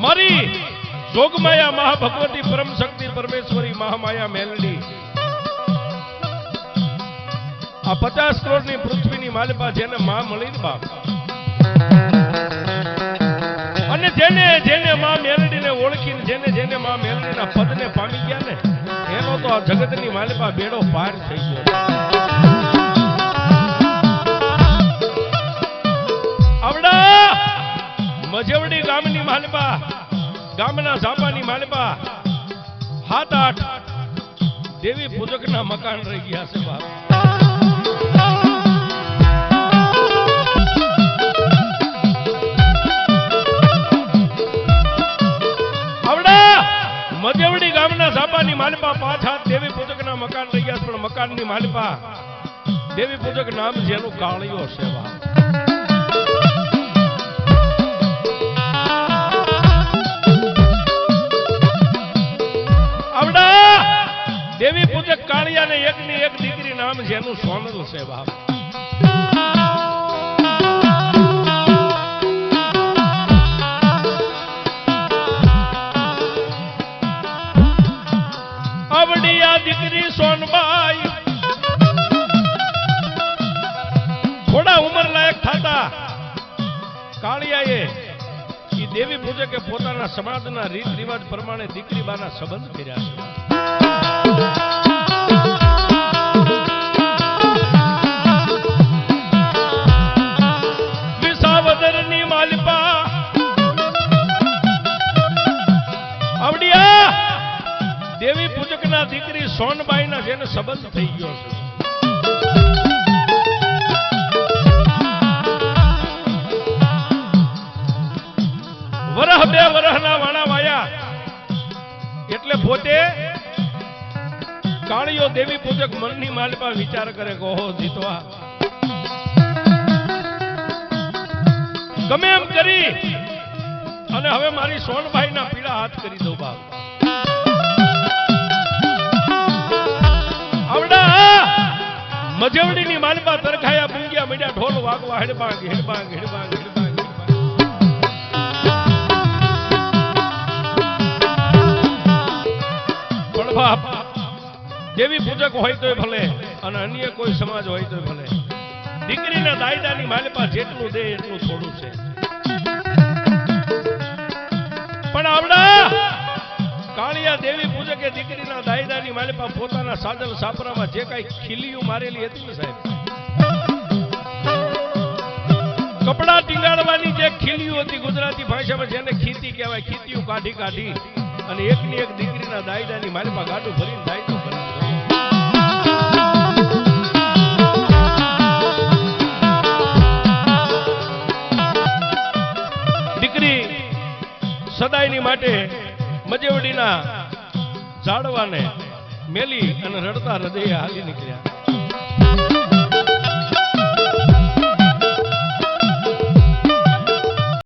મારી જોગમાયા મહાભગવતી પરમ શક્તિ પરમેશ્વરી મહામાયા મેલડી આ 50 કરોડની પૃથ્વીની માલિકા જેને માં મળી ને બાપ, અને જેને જેને માં મેલડીને ઓળખીને જેને જેને માં મેલડીના પદને પામી ગયા ને એનો તો આ જગતની માલિકા બેડો પાર થઈ ગયો. આવડા મજવડી ગામની માલિકા, ગામના ઝાપાની માલિકા 7-8 દેવી પૂજકના મકાન રહી ગયા છે બાપ. મજવડી ગામના ઝાપાની માલિકા 5-7 દેવી પૂજકના મકાન રહી ગયા, પણ મકાનની માલિકા દેવી પૂજક નામ જેનું કાળિયો સેવા. આવડા દેવી પૂજક કાળિયાને એકની એક દીકરી નામ જેનું સોનલ સેવા. દીકરી સોનબાઈ થોડા ઉંમર લાયક થતા કાળિયાએ ઈ દેવી પૂજકે પોતાના સમાજના રીત રિવાજ પ્રમાણે દીકરી બાના સંબંધ કર્યા છે. વિસાવદરની માલિકા આવડિયા દેવી પૂજકના દીકરી સોનબાઈના જેને સંબંધ થઈ ગયો છે. વરહ 2 વરહના વાણા વાયા એટલે પોતે કાળિયો દેવી પૂજક મનની માલિકા વિચાર કરે કે ઓહો જીતવા ગમે એમ કરી અને હવે મારી સોનબાઈના પીડા હાથ કરી દઉં બાપ. મજવડીની માલિકા તરખાયા પૂંગ્યા મીડિયા ઢોલ વાગવા હેડબાંગ હેડબાંગ હેડબાંગ હેડબાંગ. પણ બાપ દેવી પૂજક હોય તોય ભલે અને અન્ય કોઈ સમાજ હોય તોય ભલે, દીકરીના દાયદાની માલિકા જેટલું દે એટલું થોડું છે. પણ આવડા કાળિયા દેવી પૂજકે દીકરીના દાયદાની માલિકા પોતાના સાદલ સાપરામાં જે કઈ ખીલીયું મારેલી હતી ને સાહેબ, કપડા ટીંગાડવાની જે ખીલીયું હતી ગુજરાતી ભાષામાં જેને ખીતી કહેવાય, ખીતીયું કાઢી કાઢી અને એકની એક દીકરીના દાયદાની માલિકા ગાડું ભરીને દાયદો કરી. દીકરી સદાયની માટે મજવડીના ઝાડવાને મેલી અને રડતા હૃદય હાલી નીકળ્યા.